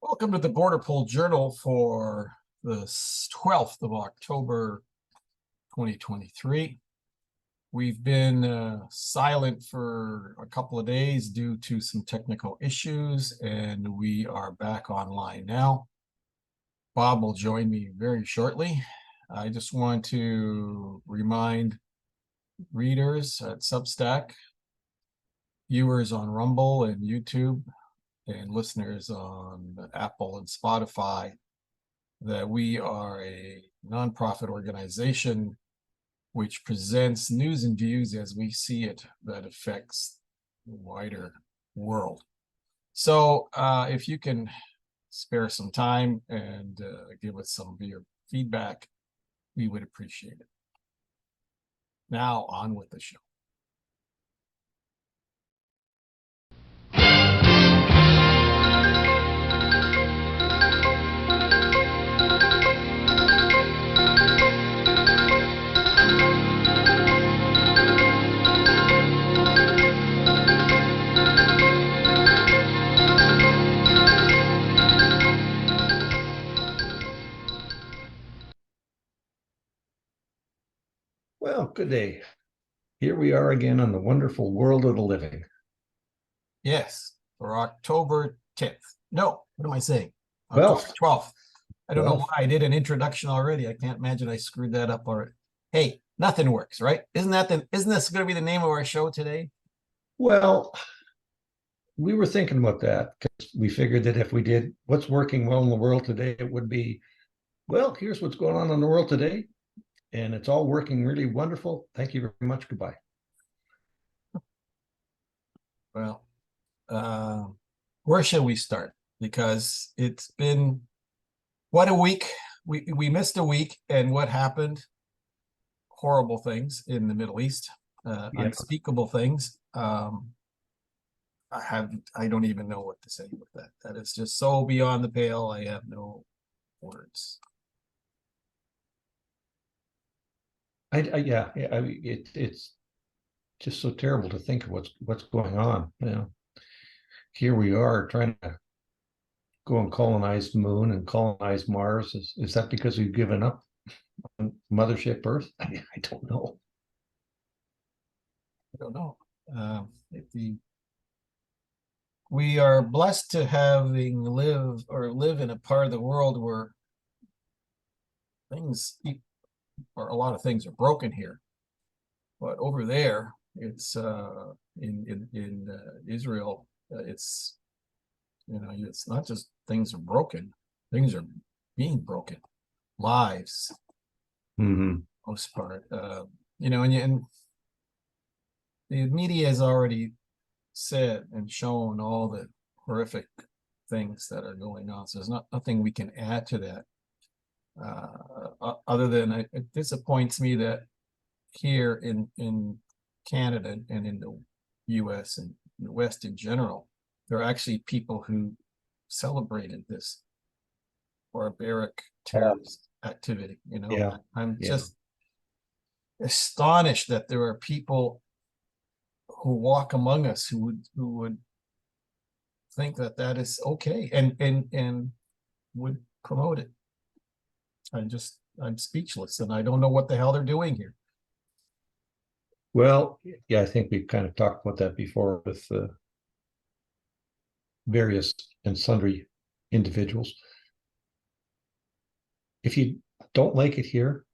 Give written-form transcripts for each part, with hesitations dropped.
Welcome to the BORDERPOL Journal for the 12th of October, 2023. We've been silent for a couple of days due to some technical issues, and we are back online now. Bob will join me very shortly. I just want to remind readers at Substack, viewers on Rumble and YouTube, and listeners on Apple and Spotify that we are a nonprofit organization which presents news and views as we see it that affects the wider world. So if you can spare some time and give us some of your feedback, we would appreciate it. Now on with the show. Well, good day. Here we are again on the wonderful world of the living. Yes, for October 10th. No, what am I saying? Well, October 12th. I don't know why I did an introduction already. I can't imagine I screwed that up already. Hey, nothing works, right? Isn't this going to be the name of our show today? Well, we were thinking about that because we figured that if we did what's working well in the world today, it would be, well, here's what's going on in the world today, and it's all working really wonderful. Thank you very much. Goodbye. Well, where shall we start? Because it's been, what a week. We missed a week, and what happened? Horrible things in the Middle East, unspeakable things. I don't even know what to say with that. That is just so beyond the pale. I have no words. It's just so terrible to think of what's going on. You know, here we are trying to go and colonize the moon and colonize Mars. Is that because we've given up on Mothership Earth? I don't know. I don't know. We are blessed to live in a part of the world where a lot of things are broken here, but over there, it's in Israel, it's it's not just things are broken; things are being broken, lives, most part. And the media has already said and shown all the horrific things that are going on. So there's nothing we can add to that. Other than it disappoints me that here in Canada and in the US and the West in general, there are actually people who celebrated this barbaric terrorist activity. I'm just astonished that there are people who walk among us who would think that is okay and would promote it. I'm speechless, and I don't know what the hell they're doing here. Well, yeah, I think we've kind of talked about that before with various and sundry individuals. If you don't like it here,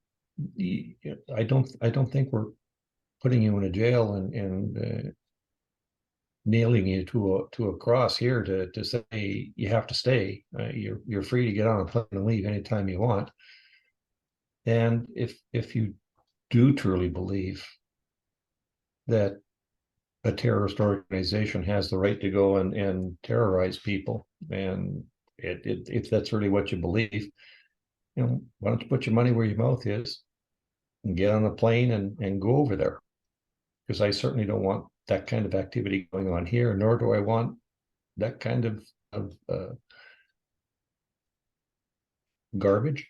I don't think we're putting you in a jail and nailing you to a cross here to say you have to stay. You're free to get on a plane and leave anytime you want. And if you do truly believe that a terrorist organization has the right to go and terrorize people, and if that's really what you believe, why don't you put your money where your mouth is and get on a plane and go over there? Because I certainly don't want that kind of activity going on here, nor do I want that kind of garbage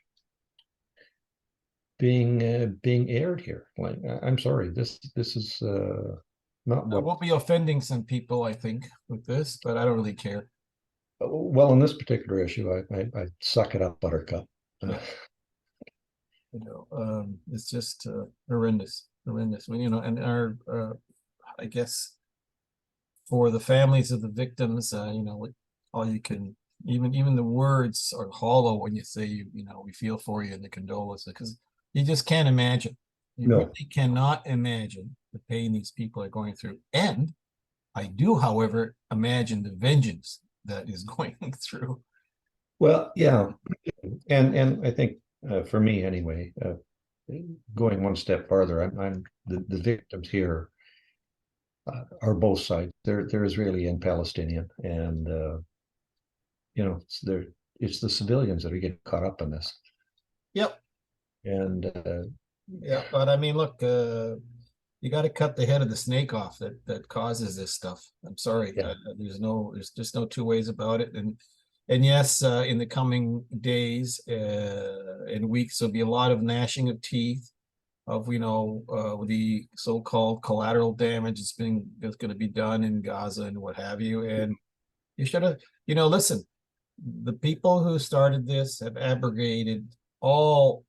being aired here. Like, I'm sorry, this is not what We'll be offending some people, I think, with this, but I don't really care. Well, in this particular issue, I suck it up, Buttercup. Yeah. It's just horrendous, horrendous. When, and our, I guess, for the families of the victims, all you can, even the words are hollow when you say, we feel for you and the condolences, because you just can't imagine. You No. really cannot imagine the pain these people are going through. And I do, however, imagine the vengeance that is going through. Well, yeah, and I think for me anyway, going one step farther, I'm the victims here are both sides. They're Israeli and Palestinian, and it's the civilians that are getting caught up in this. Yep. And Yeah, but I mean, look, you got to cut the head of the snake off that causes this stuff. I'm sorry, yeah, there's just no two ways about it. And yes, in the coming days and weeks, there'll be a lot of gnashing of teeth of the so-called collateral damage that's going to be done in Gaza and what have you. And you should have, listen, the people who started this have abrogated all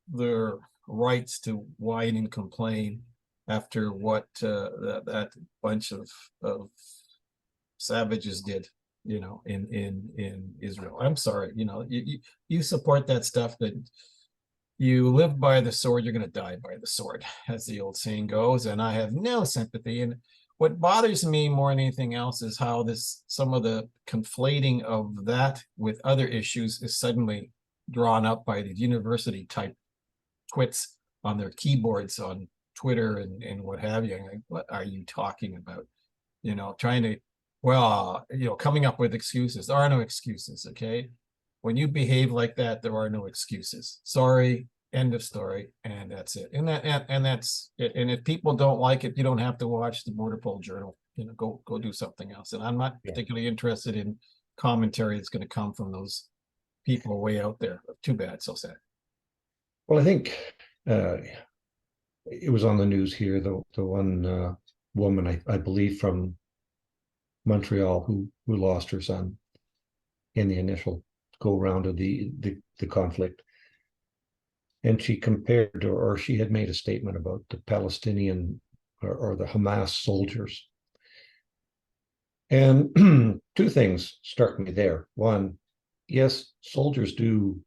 their rights to whine and complain after what that bunch of savages did, in Israel. I'm sorry, you support that stuff, that you live by the sword, you're going to die by the sword, as the old saying goes. And I have no sympathy. And what bothers me more than anything else is how some of the conflating of that with other issues is suddenly drawn up by the university type twits on their keyboards on Twitter and what have you. Like, what are you talking about? Trying to, coming up with excuses. There are no excuses, okay? When you behave like that, there are no excuses. Sorry, end of story, and that's it. And that's it. And if people don't like it, you don't have to watch the BORDERPOL Journal. Go do something else. And I'm not particularly interested in commentary that's going to come from those people way out there. Too bad, so sad. well, I think it was on the news here. The one woman, I believe, from Montreal who lost her son in the initial go round of the conflict, and she compared, or she had made a statement about the Palestinian or the Hamas soldiers. And two things struck me there. One, yes, soldiers do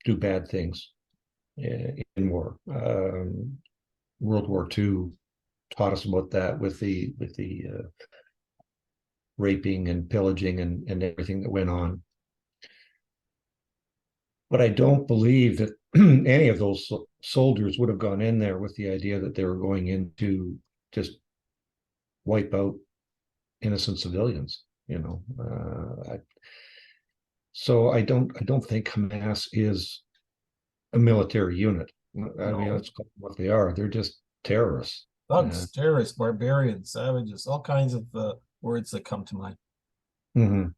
bad things in war. World War II taught us about that with the raping and pillaging and everything that went on. But I don't believe that any of those soldiers would have gone in there with the idea that they were going in to just wipe out innocent civilians. So I don't think Hamas is a military unit. I mean, that's what they are. They're just terrorists. Thugs, terrorists, barbarians, savages, all kinds of words that come to mind. Mm-hmm.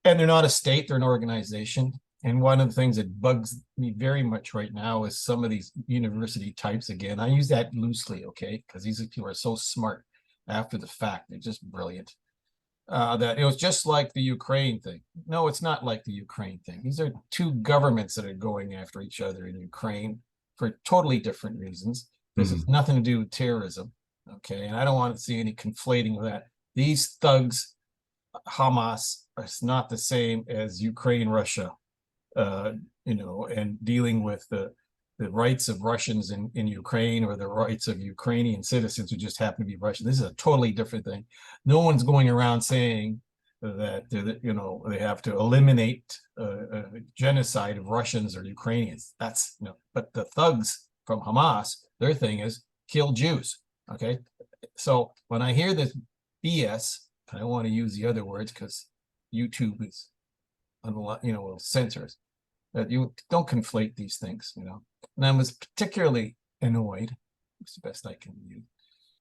And they're not a state, they're an organization. And one of the things that bugs me very much right now is some of these university types, again, I use that loosely, okay? Because these people are so smart after the fact. They're just brilliant. That it was just like the Ukraine thing. No, it's not like the Ukraine thing. These are two governments that are going after each other in Ukraine for totally different reasons. This has nothing to do with terrorism, okay? And I don't want to see any conflating of that. These thugs, Hamas, is not the same as Ukraine, Russia, and dealing with the rights of Russians in Ukraine, or the rights of Ukrainian citizens who just happen to be Russian. This is a totally different thing. No one's going around saying that they have to eliminate genocide of Russians or Ukrainians. That's but the thugs from Hamas, their thing is kill Jews. Okay, so when I hear this BS, I don't want to use the other words because YouTube is will censor us. That you don't conflate these things, And I was particularly annoyed, it's the best I can use,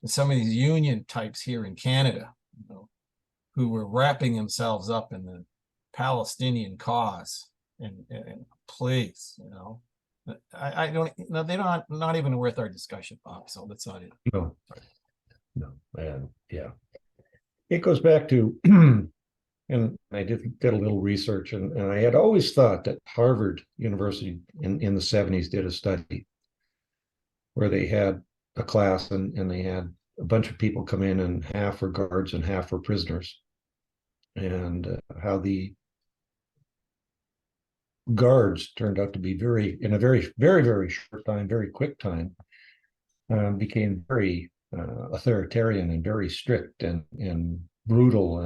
with some of these union types here in Canada, who were wrapping themselves up in the Palestinian cause. And please, I don't, no, they're not even worth our discussion, Bob. So that's not it. No, and yeah, it goes back to And I did a little research, and I had always thought that Harvard University in the 70s did a study where they had a class, and they had a bunch of people come in, and half were guards and half were prisoners. And how the guards turned out to be in a very short time, very quick time, became very authoritarian and very strict and brutal.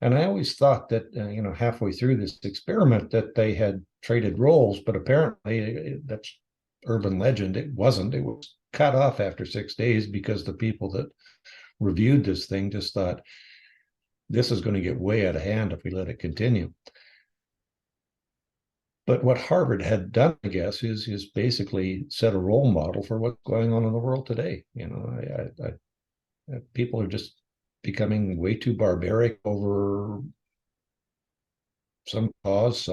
And I always thought that, halfway through this experiment that they had traded roles, but apparently that's urban legend. It wasn't. It was cut off after 6 days because the people that reviewed this thing just thought this is going to get way out of hand if we let it continue. But what Harvard had done, I guess, is basically set a role model for what's going on in the world today. People are just becoming way too barbaric over some cause.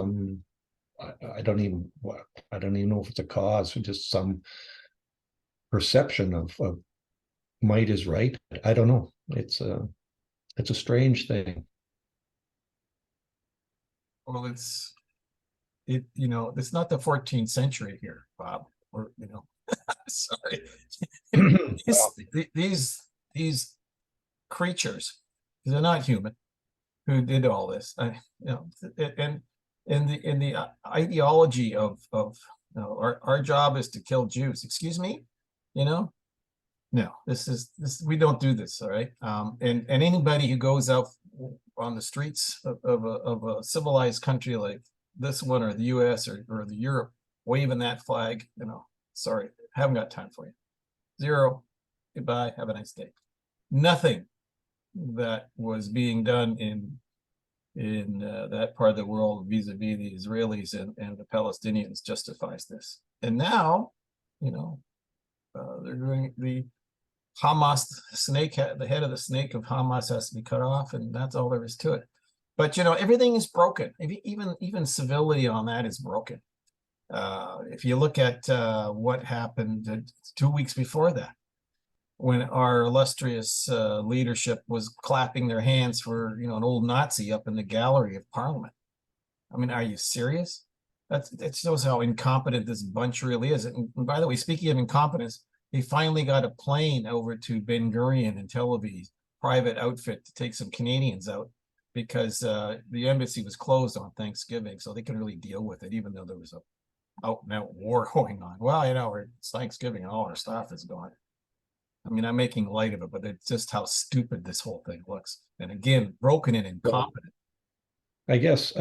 I don't even know if it's a cause, just some perception of might is right. I don't know. It's a strange thing. Well, it's not the 14th century here, Bob, or, sorry. These creatures, they're not human, who did all this. And in the ideology of our job is to kill Jews. Excuse me, no, this we don't do this, all right. And anybody who goes out on the streets of a civilized country like this one, or the U.S. or the Europe, waving that flag, sorry, haven't got time for you. Zero. Goodbye. Have a nice day. Nothing that was being done in that part of the world vis-a-vis the Israelis and the Palestinians justifies this. And now, they're doing the Hamas snake. The head of the snake of Hamas has to be cut off, and that's all there is to it. But everything is broken. Even civility on that is broken. If you look at what happened 2 weeks before that, when our illustrious leadership was clapping their hands for an old Nazi up in the gallery of Parliament. I mean, are you serious? That shows how incompetent this bunch really is. And by the way, speaking of incompetence, they finally got a plane over to Ben Gurion in Tel Aviv, private outfit, to take some Canadians out, because the embassy was closed on Thanksgiving, so they couldn't really deal with it, even though there was a out and out war going on. Well, it's Thanksgiving and all our staff is gone. I mean, I'm making light of it, but it's just how stupid this whole thing looks. And again, broken and incompetent. I guess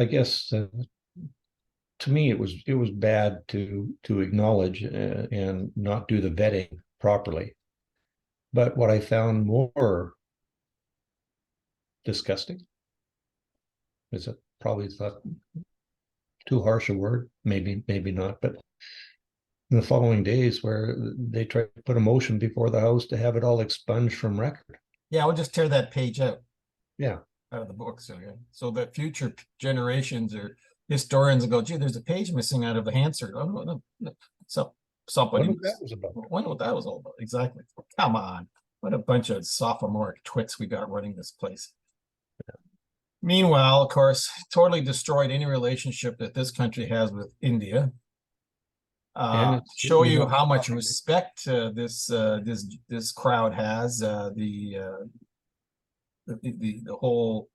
to me it was bad to acknowledge and not do the vetting properly. But what I found more disgusting, is it probably not too harsh a word, maybe not, but in the following days, where they tried to put a motion before the House to have it all expunged from record. Yeah, we'll just tear that page out. Yeah. Out of the books, so that future generations or historians will go, gee, there's a page missing out of the Hansard. Oh, no. So somebody Wonder what that was about. Wonder what that was all about. Exactly. Come on. What a bunch of sophomoric twits we got running this place. Yeah. Meanwhile, of course, totally destroyed any relationship that this country has with India. Show you how much respect this crowd has. The whole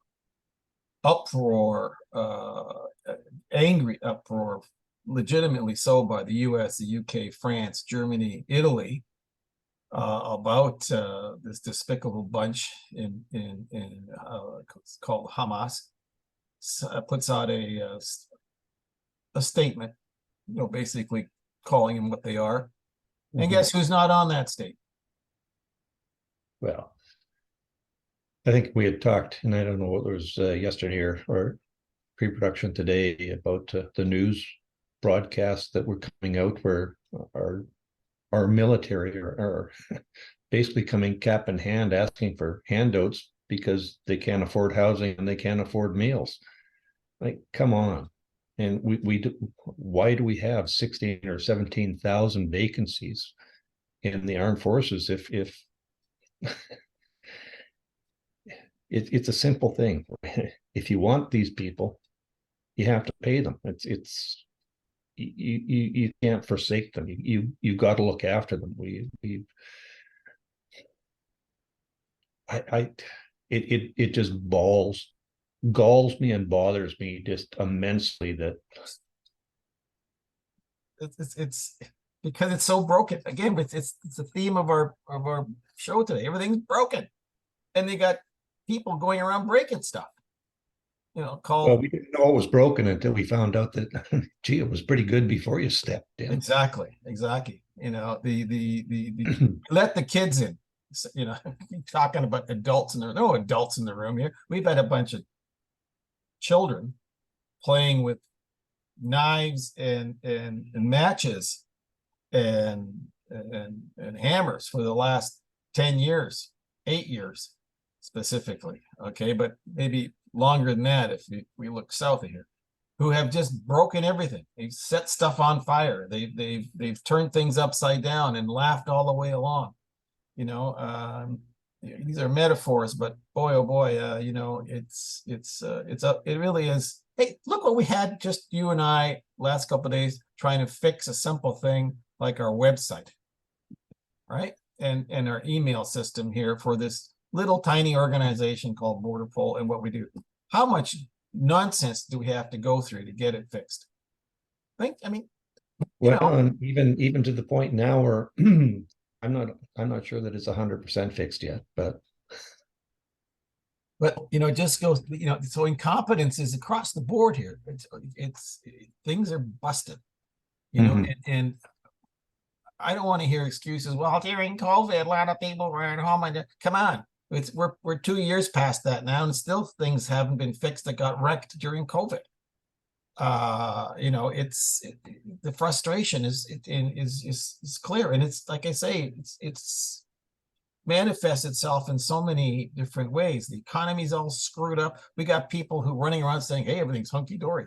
uproar, angry uproar, legitimately so, by the U.S., the U.K., France, Germany, Italy, about this despicable bunch it's called Hamas, puts out a statement, basically calling them what they are. And guess who's not on that statement? Well, I think we had talked, and I don't know what was yesterday or pre-production today, about the news broadcasts that were coming out, where our military are basically coming cap in hand asking for handouts because they can't afford housing and they can't afford meals. Like, come on. And why do we have 16 or 17,000 vacancies in the armed forces if it's a simple thing. If you want these people, you have to pay them. It's you can't forsake them. You got to look after them. I it just galls me and bothers me just immensely that It's because it's so broken. Again, it's the theme of our show today. Everything's broken, and they got people going around breaking stuff. well, Called we didn't know it was broken until we found out that gee, it was pretty good before you stepped in. exactly. The let the kids in. So, talking about adults in there. No adults in the room here. We've had a bunch of children playing with knives and matches and hammers for the last 10 years, 8 years specifically. Okay, but maybe longer than that if we look south of here, who have just broken everything. They've set stuff on fire. They've turned things upside down and laughed all the way along. These are metaphors, but boy, oh boy, it really is. Hey, look what we had, just you and I, last couple of days trying to fix a simple thing like our website, right? And our email system here for this little tiny organization called BORDERPOL and what we do. How much nonsense do we have to go through to get it fixed? I mean, Well, and even to the point now where I'm not sure that it's 100% fixed yet, but it just goes, so incompetence is across the board here. It's things are busted, and I don't want to hear excuses. Well, during COVID, a lot of people were at home. And come on, we're 2 years past that now, and still things haven't been fixed that got wrecked during COVID. The frustration is clear, and it's like I say, it's manifests itself in so many different ways. The economy's all screwed up. We got people who running around saying, "Hey, everything's hunky dory."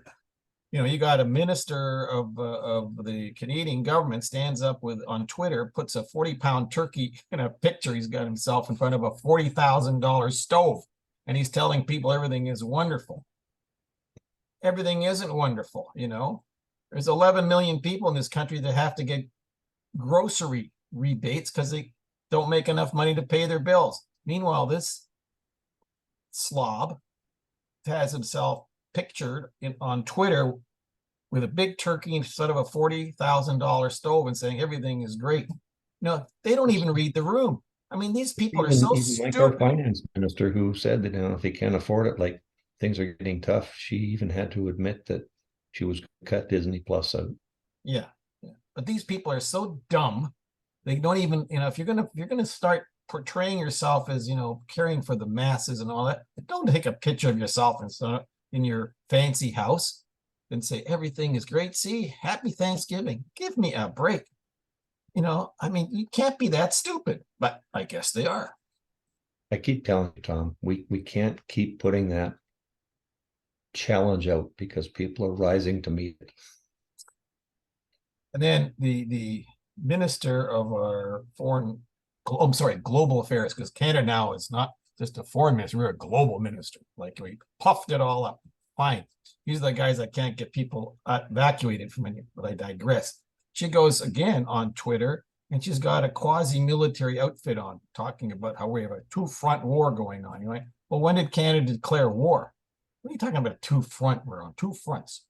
You got a minister of the Canadian government stands up on Twitter, puts a 40-pound turkey in a picture he's got himself in front of a $40,000 stove, and he's telling people everything is wonderful. Everything isn't wonderful. There's 11 million people in this country that have to get grocery rebates because they don't make enough money to pay their bills. Meanwhile, this slob has himself pictured on Twitter with a big turkey instead of a $40,000 stove and saying everything is great. They don't even read the room. I mean, these people are so like our stupid. finance minister who said that if they can't afford it, like things are getting tough, she even had to admit that she was going to cut Disney Plus out. Yeah. But these people are so dumb. They don't even, if you're gonna start portraying yourself as, caring for the masses and all that, don't take a picture of yourself in your fancy house and say everything is great. See, happy Thanksgiving. Give me a break. I mean, you can't be that stupid, but I guess they are. I keep telling you, Tom, we can't keep putting that challenge out because people are rising to meet it. And then the minister of our global affairs, because Canada now is not just a foreign minister, we're a global minister. Like we puffed it all up. Fine. These are the guys that can't get people evacuated from any, but I digress. She goes again on Twitter and she's got a quasi-military outfit on, talking about how we have a two-front war going on. You're like, well, when did Canada declare war? What are you talking about a two-front? We're on two fronts.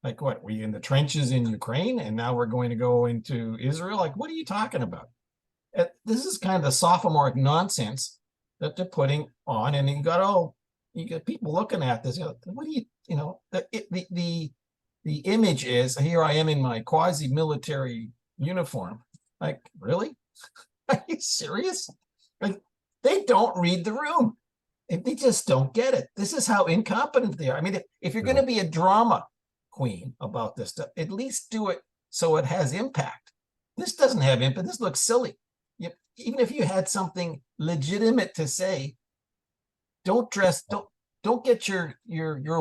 Like what? We in the trenches in Ukraine and now we're going to go into Israel? Like, what are you talking about? This is kind of the sophomoric nonsense that they're putting on, and you got people looking at this. What do the image is, here I am in my quasi-military uniform. Like, really? Are you serious? Like, they don't read the room. They just don't get it. This is how incompetent they are. I mean, if you're going to be a drama queen about this stuff, at least do it so it has impact. This doesn't have impact. This looks silly. Even if you had something legitimate to say, don't get your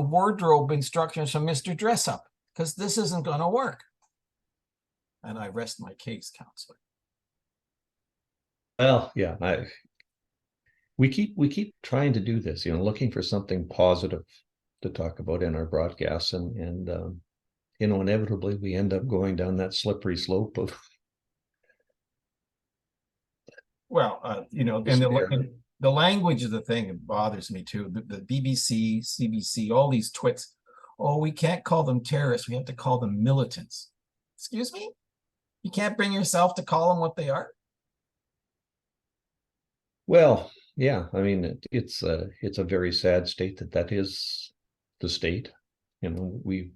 wardrobe instructions from Mr. Dress Up, because this isn't going to work. And I rest my case, counselor. Well, yeah, we keep trying to do this, looking for something positive to talk about in our broadcasts, and inevitably we end up going down that slippery slope of Well, despair. and the language of the thing bothers me too. The BBC, CBC, all these twits. Oh, we can't call them terrorists. We have to call them militants. Excuse me? You can't bring yourself to call them what they are? Well, yeah, I mean, it's a very sad state that is the state. We've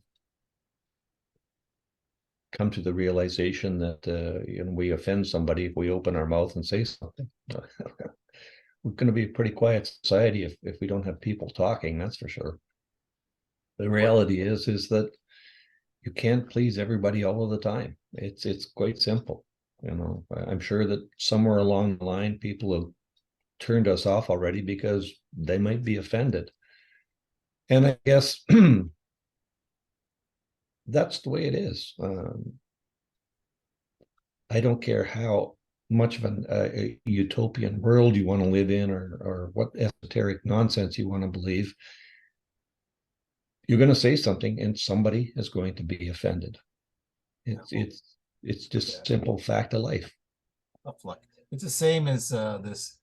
come to the realization that we offend somebody if we open our mouth and say something. We're going to be a pretty quiet society if we don't have people talking, that's for sure. The reality is that you can't please everybody all of the time. It's quite simple. I'm sure that somewhere along the line people have turned us off already because they might be offended. And I guess that's the way it is. I don't care how much of a utopian world you want to live in, or what esoteric nonsense you want to believe. You're going to say something and somebody is going to be offended. It's just simple fact of life. It's the same as this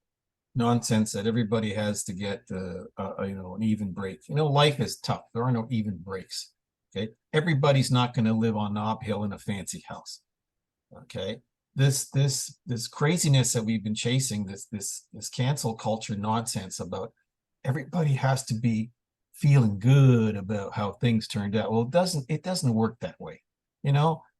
nonsense that everybody has to get an even break. Life is tough. There are no even breaks. Okay, everybody's not going to live on Nob Hill in a fancy house. Okay, this craziness that we've been chasing, this cancel culture nonsense about everybody has to be feeling good about how things turned out. Well, it doesn't work that way.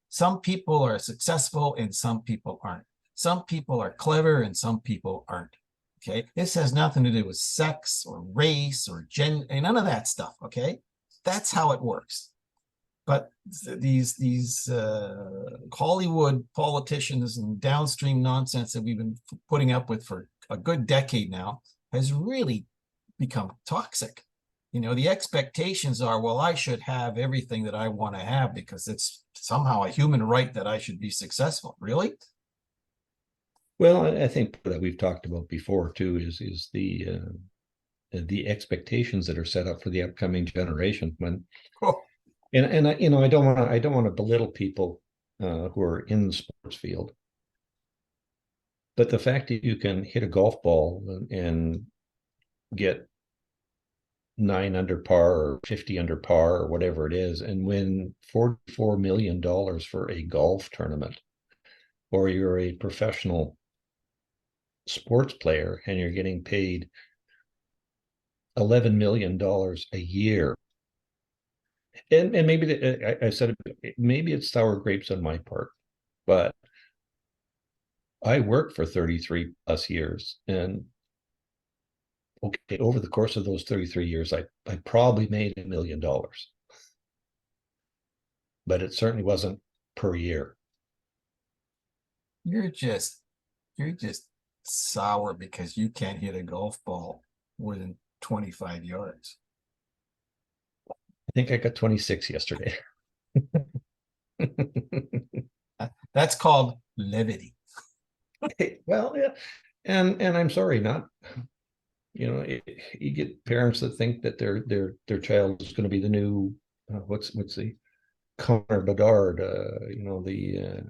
Some people are successful and some people aren't. Some people are clever and some people aren't. Okay, this has nothing to do with sex or race or gender, and none of that stuff. Okay, that's how it works. But these Hollywood politicians and downstream nonsense that we've been putting up with for a good decade now has really become toxic. The expectations are, well, I should have everything that I want to have because it's somehow a human right that I should be successful. Really? Well, I think that we've talked about before too is the expectations that are set up for the upcoming generation. Oh, And I don't want to belittle people who are in the sports field, but the fact that you can hit a golf ball and get 9 under par or 50 under par or whatever it is, and win $44 million for a golf tournament, or you're a professional sports player and you're getting paid $11 million a year. And maybe I said maybe it's sour grapes on my part, but I worked for 33 plus years, and okay, over the course of those 33 years, I probably made $1 million, but it certainly wasn't per year. you're just sour because you can't hit a golf ball more than 25 yards. I think I got 26 yesterday. That's called levity. Well, yeah, and I'm sorry, not you get parents that think that their child is going to be the new what's the Connor Bedard, the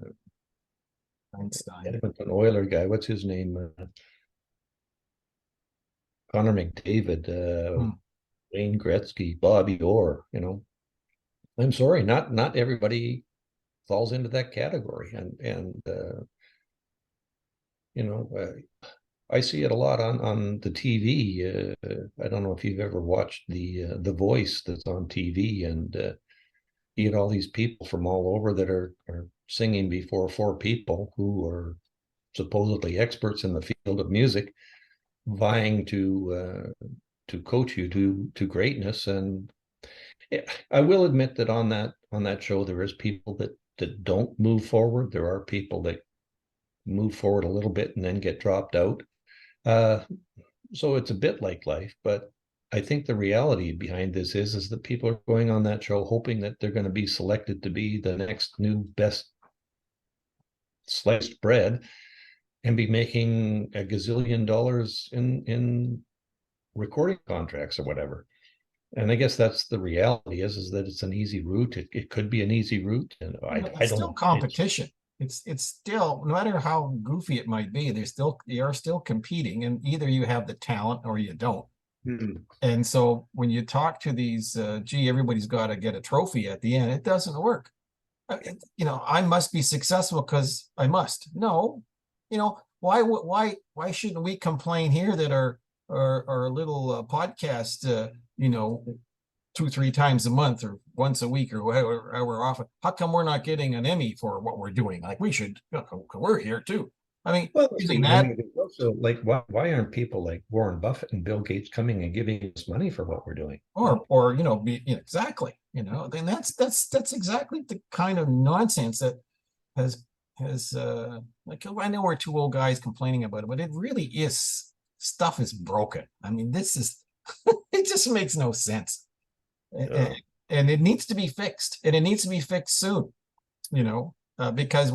Einstein. Edmonton Oiler guy. What's his name? Connor McDavid, Wayne Gretzky, Bobby Orr. I'm sorry, not everybody falls into that category, and I see it a lot on the TV. I don't know if you've ever watched the Voice that's on TV, and you get all these people from all over that are singing before 4 people who are supposedly experts in the field of music, vying to coach you to greatness. And I will admit that on that show there is people that don't move forward. There are people that move forward a little bit and then get dropped out. So it's a bit like life, but I think the reality behind this is that people are going on that show hoping that they're going to be selected to be the next new best sliced bread. and be making a gazillion dollars in recording contracts or whatever. And I guess that's the reality is that it's an easy route. It could be an easy route, and But I it's don't still know. competition. It's still, no matter how goofy it might be, you are still competing, and either you have the talent or you don't. And so when you talk to these, gee, everybody's got to get a trophy at the end, it doesn't work. I must be successful because I must. No, why shouldn't we complain here that our little podcast, 2, 3 times a month or once a week or however often? How come we're not getting an Emmy for what we're doing? Like we should. We're here too. I mean, Well, using see, I that, mean, it's also like, why aren't people like Warren Buffett and Bill Gates coming and giving us money for what we're doing? or exactly. Then that's exactly the kind of nonsense that has like, I know we're two old guys complaining about it, but it really is, stuff is broken. I mean, this is it just makes no sense. Yeah. And it needs to be fixed, and it needs to be fixed soon, because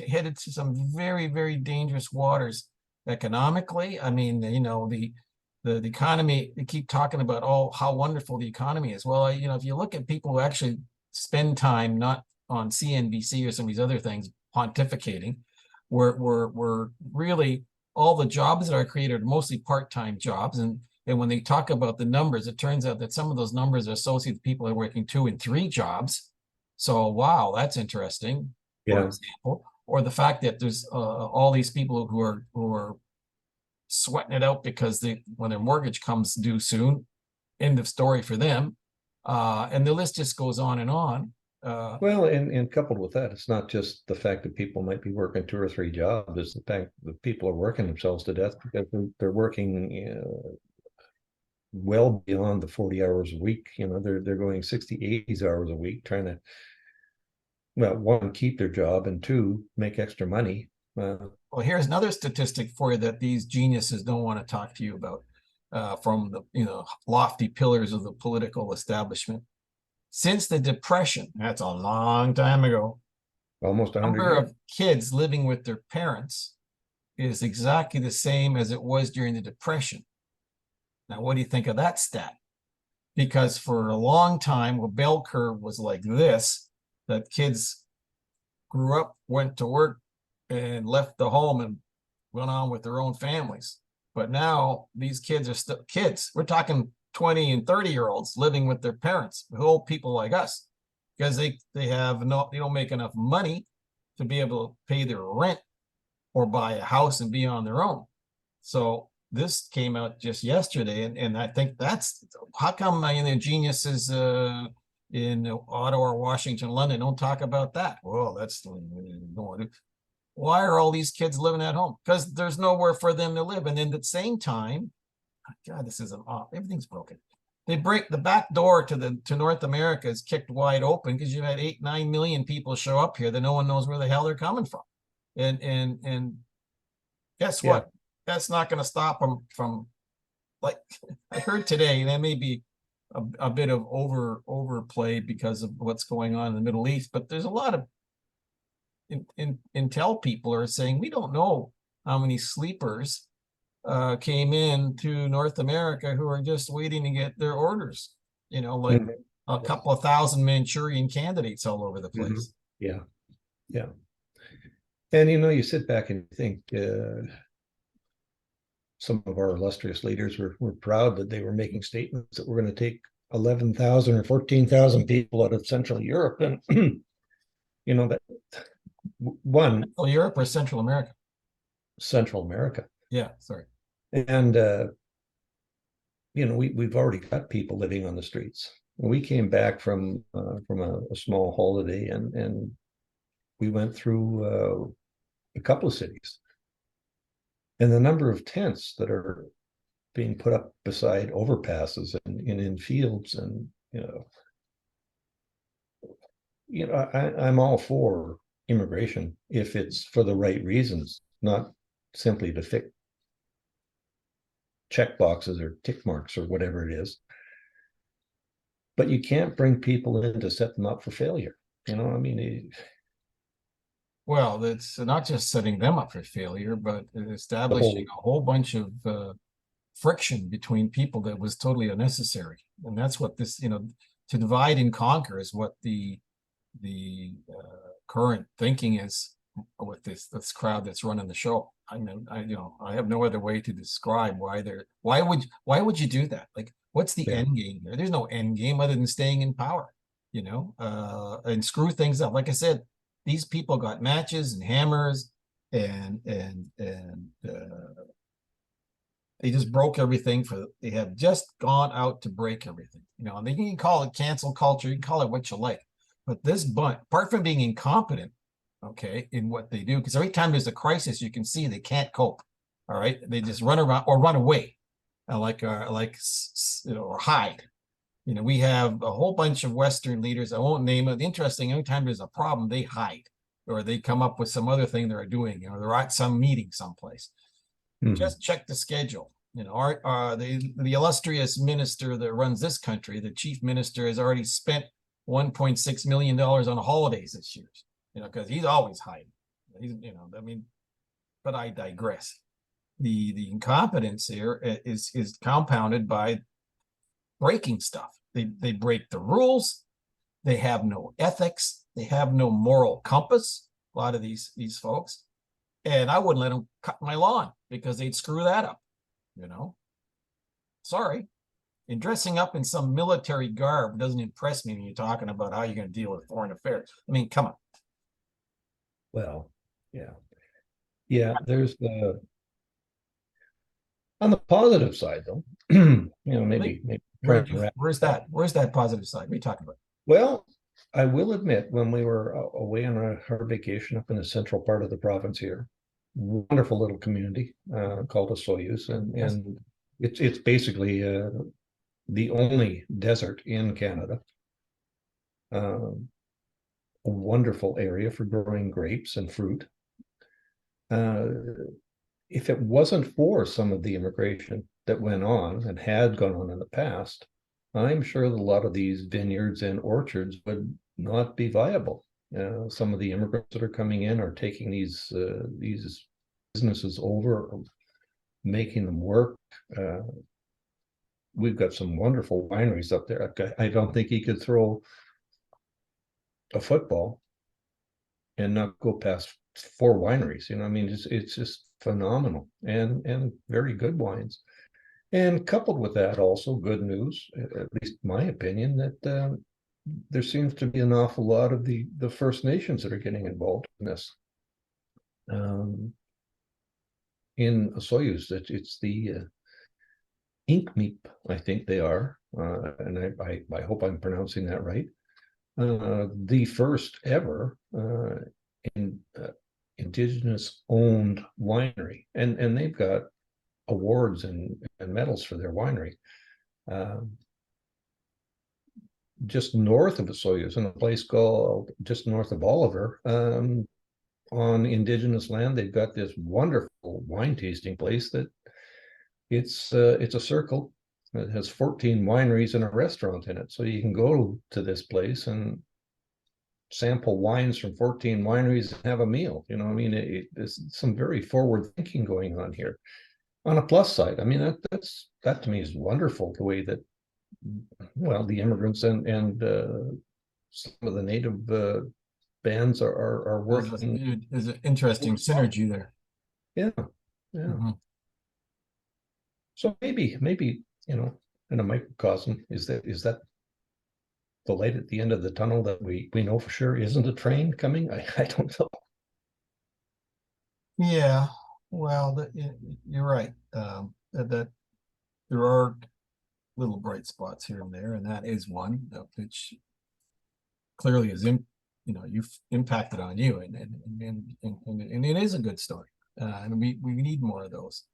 headed to some very, very dangerous waters economically. I mean, the economy, they keep talking about, oh, how wonderful the economy is. Well, if you look at people who actually spend time not on CNBC or some of these other things pontificating, we're really, all the jobs that are created are mostly part-time jobs. And when they talk about the numbers, it turns out that some of those numbers are associated with people who are working 2 and 3 jobs. So, wow, that's interesting, for Yeah. example. Or the fact that there's all these people who are sweating it out because when their mortgage comes due soon, end of story for them. And the list just goes on and on. Well, and coupled with that, it's not just the fact that people might be working 2 or 3 jobs. It's the fact that people are working themselves to death because they're working well beyond the 40 hours a week. They're going 60, 80 hours a week trying to, well, one, keep their job, and two, make extra money. Well, here's another statistic for you that these geniuses don't want to talk to you about, from the lofty pillars of the political establishment. Since the Depression, that's a long time ago, Almost 100 number years. of kids living with their parents is exactly the same as it was during the Depression. Now, what do you think of that stat? Because for a long time, a bell curve was like this, that kids grew up, went to work, and left the home and went on with their own families. But now these kids are still kids. We're talking 20 and 30-year-olds living with their parents, old people like us, because they don't make enough money to be able to pay their rent or buy a house and be on their own. So this came out just yesterday, and I think that's how come the geniuses in Ottawa, Washington, London don't talk about that. Well, that's why are all these kids living at home? Because there's nowhere for them to live. And then at the same time, God, this is everything's broken. They break the back door to North America is kicked wide open because you had 8, 9 million people show up here that no one knows where the hell they're coming from. And guess what? That's not going to stop them from, like I heard today, that may be a bit of overplay because of what's going on in the Middle East, but there's a lot of intel people are saying we don't know how many sleepers came in to North America who are just waiting to get their orders. Like a couple of thousand Manchurian candidates all over the place. Yeah. And you sit back and think some of our illustrious leaders were proud that they were making statements that we're going to take 11,000 or 14,000 people out of Central Europe. And, that one. Central Europe or Central America? Central America. Yeah, sorry. And, we've already got people living on the streets. We came back from a small holiday and we went through a couple of cities. And the number of tents that are being put up beside overpasses and in fields, and I'm all for immigration if it's for the right reasons, not simply to fix check boxes or tick marks or whatever it is. But you can't bring people in to set them up for failure. I mean, Well, it's not just setting them up for failure, but The establishing whole, a whole bunch of friction between people that was totally unnecessary. And that's what this, to divide and conquer is what the current thinking is with this crowd that's running the show. I mean, I have no other way to describe why would you do that? Like, what's the yeah. end game there? There's no end game other than staying in power, and screw things up. Like I said, these people got matches and hammers and they just broke everything they have just gone out to break everything. And you can call it cancel culture, you can call it what you like. But this bunch, apart from being incompetent, okay, in what they do, because every time there's a crisis, you can see they can't cope. All right. They just run around or run away, or hide. We have a whole bunch of Western leaders. I won't name it. Interesting, anytime there's a problem, they hide or they come up with some other thing they're doing, they're at some meeting someplace. Just check the schedule. The illustrious minister that runs this country, the chief minister, has already spent $1.6 million on holidays this year, because he's always hiding. But I digress. The incompetence here is compounded by breaking stuff. They break the rules. They have no ethics. They have no moral compass. A lot of these folks. And I wouldn't let them cut my lawn because they'd screw that up, Sorry. And dressing up in some military garb doesn't impress me when you're talking about how you're going to deal with foreign affairs. I mean, come on. Well, yeah. Yeah, there's the on the positive side though, maybe try and wrap. Where's that? Where's that positive side? What are you talking about? Well, I will admit, when we were away on our vacation up in the central part of the province here, wonderful little community called Osoyoos, Yes. and it's basically the only desert in Canada. A wonderful area for growing grapes and fruit. If it wasn't for some of the immigration that went on and had gone on in the past, I'm sure that a lot of these vineyards and orchards would not be viable. Some of the immigrants that are coming in are taking these businesses over, making them work. We've got some wonderful wineries up there. I don't think he could throw a football and not go past 4 wineries. I mean, it's just phenomenal and very good wines. And coupled with that, also good news, at least my opinion, that there seems to be an awful lot of the First Nations that are getting involved in this. In Osoyoos, it's the Inkmeep, I think they are, and I hope I'm pronouncing that right. The first ever Indigenous owned winery, and they've got awards and medals for their winery. Just north of Osoyoos, in a place called just north of Oliver, on Indigenous land, they've got this wonderful wine tasting place that it's a circle. It has 14 wineries and a restaurant in it, so you can go to this place and sample wines from 14 wineries and have a meal. I mean, there's some very forward thinking going on here. On a plus side, I mean, that to me is wonderful, the way that, well, the immigrants and some of the native bands are working. There's an interesting synergy there. Yeah, yeah. So maybe in a microcosm, is that the light at the end of the tunnel that we know for sure isn't a train coming? I don't know. Yeah, well, you're right. That there are little bright spots here and there, and that is one which clearly you've impacted on you, and it is a good story, and we need more of those.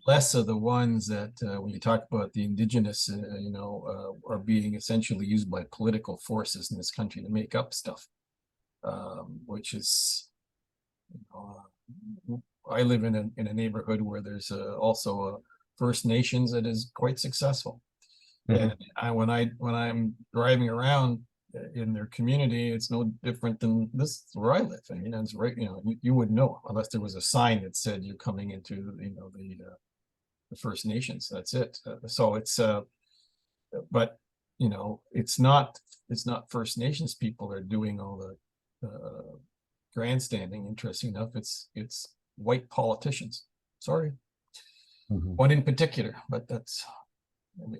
Less of the ones that when you talk about the indigenous, are being essentially used by political forces in this country to make up stuff, which is, I live in a neighborhood where there's also a First Nations that is quite successful. And when I'm driving around, in their community. It's no different than this where I live. I mean, it's right, you wouldn't know unless there was a sign that said you're coming into, the First Nations. That's it. So it's, but, it's not First Nations people that are doing all the grandstanding. Interesting enough, it's white politicians. Sorry, one in particular, but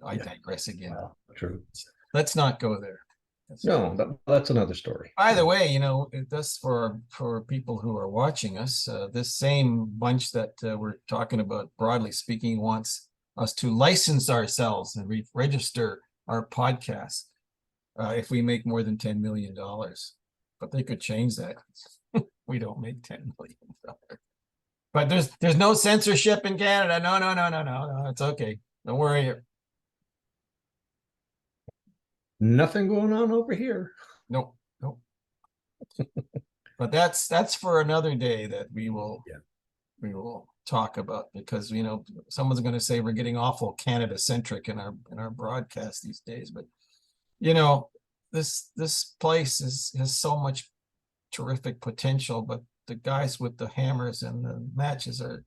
I digress again. Wow, true. Let's not go there. No, that's another story. By the way, that's for people who are watching us. This same bunch that we're talking about, broadly speaking, wants us to license ourselves and register our podcast if we make more than $10 million. But they could change that. We don't make $10 million. But there's no censorship in Canada. No. It's okay. Don't worry. Nothing going on over here. Nope. But that's for another day that we will talk about, because someone's going to say we're getting awful Canada centric in our broadcast these days. But this place has so much terrific potential, but the guys with the hammers and the matches are,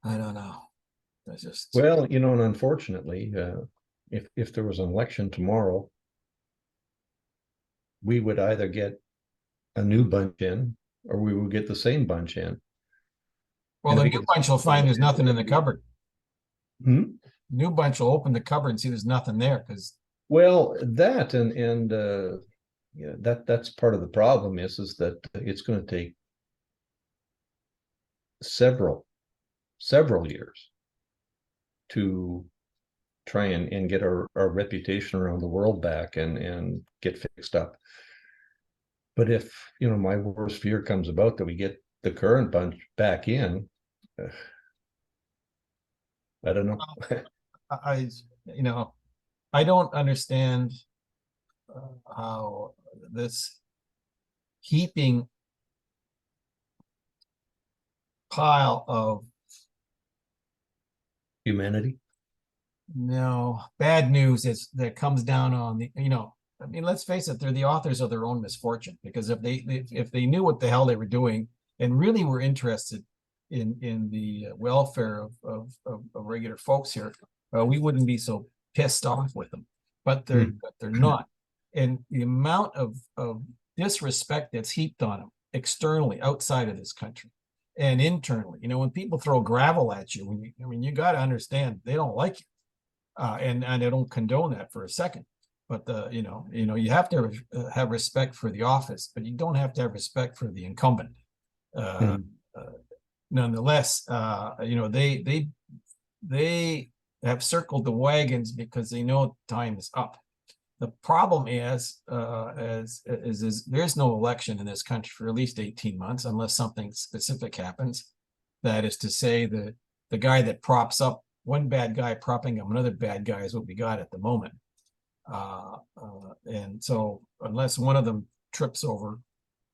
I don't know. They're just, well, and unfortunately, if there was an election tomorrow, we would either get a new bunch in, or we would get the same bunch in. well, the new bunch will find there's nothing in the cupboard. New bunch will open the cupboard and see there's nothing there, because well, that and that's part of the problem is that it's going to take several years to try and get our reputation around the world back and get fixed up. But if my worst fear comes about that we get the current bunch back in, I don't know. I don't understand how this heaping pile of Humanity. Bad news that comes down on let's face it, they're the authors of their own misfortune, because if they knew what the hell they were doing and really were interested in the welfare of regular folks here, we wouldn't be so pissed off with them. But they're not. And the amount of disrespect that's heaped on them externally, outside of this country, and internally, when people throw gravel at you, you got to understand they don't like you, and I don't condone that for a second. But you have to have respect for the office, but you don't have to have respect for the incumbent. Nonetheless, they have circled the wagons because they know time is up. The problem is there's no election in this country for at least 18 months unless something specific happens. That is to say, that the guy that props up one bad guy propping up another bad guy is what we got at the moment. And so unless one of them trips over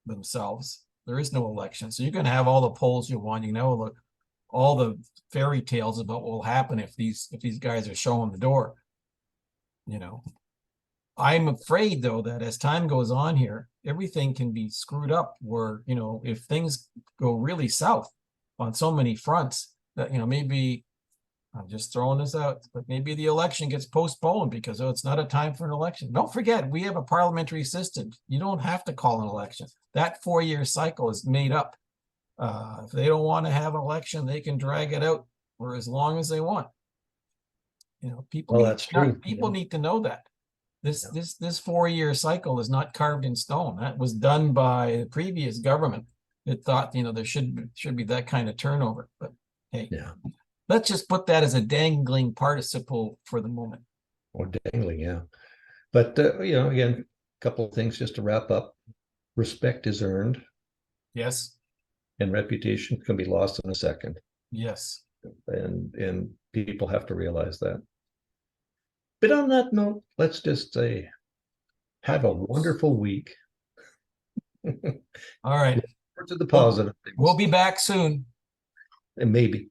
themselves, there is no election. So you can have all the polls you want, all the fairy tales about what will happen if these guys are showing the door. I'm afraid, though, that as time goes on here, everything can be screwed up where, if things go really south on so many fronts, that, maybe, I'm just throwing this out, but maybe the election gets postponed because, it's not a time for an election. Don't forget, we have a parliamentary system. You don't have to call an election. That 4-year cycle is made up. If they don't want to have an election, they can drag it out for as long as they want. People need to know that. This 4-year cycle is not carved in stone. That was done by the previous government. It thought, there should be that kind of turnover. But hey, let's just put that as a dangling participle for the moment. Or dangling, yeah. But again, a couple of things just to wrap up. Respect is earned. Yes. And reputation can be lost in a second. Yes. And people have to realize that. But on that note, let's just say, have a wonderful week. All right. To the positive things. We'll be back soon. And maybe.